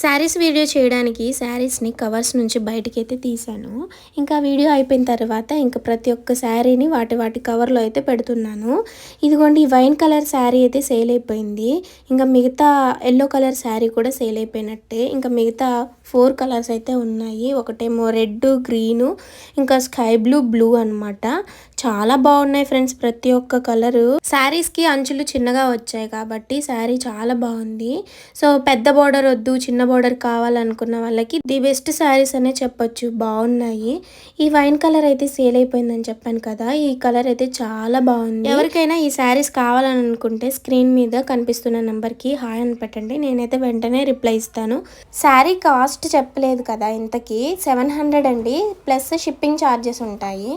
Saris video చేయడానికి శారీస్ని covers నుంచి బయటికైతే తీసాను. ఇంకా వీడియో అయిపోయిన తర్వాత ఇంకా ప్రతి ఒక్క శారీని వాటి కవర్లో అయితే పెడుతున్నాను. ఇదిగోండి ఈ వైన్ కలర్ శారీ అయితే సేల్ అయిపోయింది. ఇంకా మిగతా ఎల్లో కలర్ శారీ కూడా సేల్ అయిపోయినట్టే. ఇంకా మిగతా 4 కలర్స్ అయితే ఉన్నాయి. ఒకటేమో రెడ్, గ్రీను, ఇంకా స్కై బ్లూ అనమాట. చాలా బాగున్నాయి ఫ్రెండ్స్ ప్రతి ఒక్క కలరు. శారీస్కి అంచులు చిన్నగా వచ్చాయి కాబట్టి శారీ చాలా బాగుంది. సో పెద్ద బోర్డర్ వద్దు, చిన్న బోర్డర్ కావాలనుకున్న వాళ్ళకి ది బెస్ట్ శారీస్ అనే చెప్పొచ్చు. బాగున్నాయి. ఈ వైన్ కలర్ అయితే సేల్ అయిపోయిందని చెప్పాను కదా, ఈ కలర్ అయితే చాలా బాగుంది. ఎవరికైనా ఈ శారీస్ కావాలని అనుకుంటే స్క్రీన్ మీద కనిపిస్తున్న నెంబర్కి హాయ్ అని పెట్టండి. నేనైతే వెంటనే రిప్లై ఇస్తాను. శారీ కాస్ట్ చెప్పలేదు కదా, ఇంతకీ 700 అండి, ప్లస్ షిప్పింగ్ ఛార్జెస్ ఉంటాయి.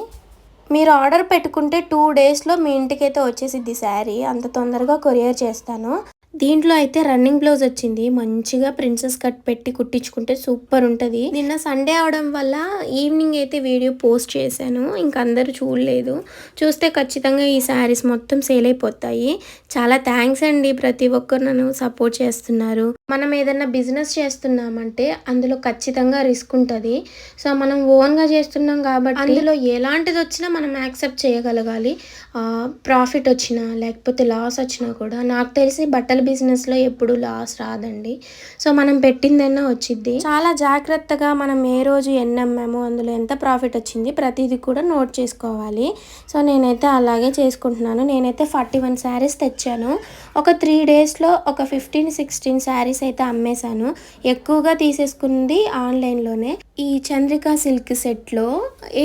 మీరు ఆర్డర్ పెట్టుకుంటే 2 డేస్లో మీ ఇంటికైతే వచ్చేసిద్ది శారీ. అంత తొందరగా కొరియర్ చేస్తాను. దీంట్లో అయితే రన్నింగ్ బ్లౌజ్ వచ్చింది. మంచిగా ప్రిన్సెస్ కట్ పెట్టి కుట్టించుకుంటే సూపర్ ఉంటుంది. నిన్న సండే అవడం వల్ల ఈవినింగ్ అయితే వీడియో పోస్ట్ చేశాను. ఇంకా అందరూ చూడలేదు. చూస్తే ఖచ్చితంగా ఈ శారీస్ మొత్తం సేల్ అయిపోతాయి. చాలా థ్యాంక్స్ అండి, ప్రతి ఒక్కరు నన్ను సపోర్ట్ చేస్తున్నారు. మనం ఏదైనా బిజినెస్ చేస్తున్నామంటే అందులో ఖచ్చితంగా రిస్క్ ఉంటుంది. సో మనం ఓన్గా చేస్తున్నాం కాబట్టి అందులో ఎలాంటిది వచ్చినా మనం యాక్సెప్ట్ చేయగలగాలి. ప్రాఫిట్ వచ్చినా లేకపోతే లాస్ వచ్చినా కూడా. నాకు తెలిసి బట్టల బిజినెస్లో ఎప్పుడు లాస్ రాదండి. సో మనం పెట్టిందన్నా వచ్చిద్ది. చాలా జాగ్రత్తగా మనం ఏ రోజు ఎన్ని అమ్మామో, అందులో ఎంత ప్రాఫిట్ వచ్చింది ప్రతిదీ కూడా నోట్ చేసుకోవాలి. సో నేనైతే అలాగే చేసుకుంటున్నాను. నేనైతే 41 శారీస్ తెచ్చాను. ఒక 3 డేస్లో ఒక 15-16 శారీస్ అయితే అమ్మేశాను. ఎక్కువగా తీసేసుకుంది ఆన్లైన్లోనే. ఈ చంద్రిక సిల్క్ సెట్లో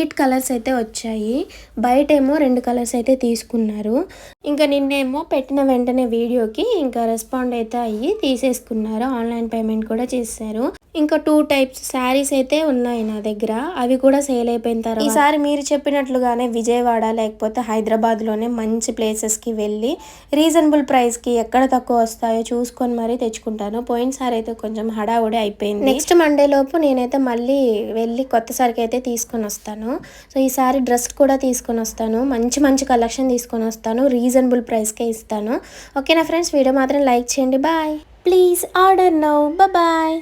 8 కలర్స్ అయితే వచ్చాయి. బయటేమో 2 కలర్స్ అయితే తీసుకున్నారు. ఇంకా నిన్నేమో పెట్టిన వెంటనే వీడియోకి ఇంకా రెస్పాండ్ అయితే అయ్యి తీసేసుకున్నారు. ఆన్లైన్ పేమెంట్ కూడా చేశారు. ఇంకా 2 టైప్స్ శారీస్ అయితే ఉన్నాయి నా దగ్గర. అవి కూడా సేల్ అయిపోయిన తర్వాత ఈసారి మీరు చెప్పినట్లుగానే విజయవాడ లేకపోతే హైదరాబాద్లోనే మంచి ప్లేసెస్కి వెళ్ళి రీజనబుల్ ప్రైస్కి ఎక్కడ తక్కువ వస్తాయో చూసుకొని మరీ తెచ్చుకుంటాను. పోయినసారి అయితే కొంచెం హడావుడి అయిపోయింది. నెక్స్ట్ మండే లోపు నేనైతే మళ్ళీ వెళ్ళి కొత్త సరికి అయితే తీసుకొని వస్తాను. సో ఈసారి డ్రెస్ కూడా తీసుకొని వస్తాను. మంచి కలెక్షన్ తీసుకొని వస్తాను. రీజనబుల్ ప్రైస్కే ఇస్తాను. ఓకేనా ఫ్రెండ్స్, వీడియో మాత్రం లైక్ చేయండి. Bye. Please order now. Bye.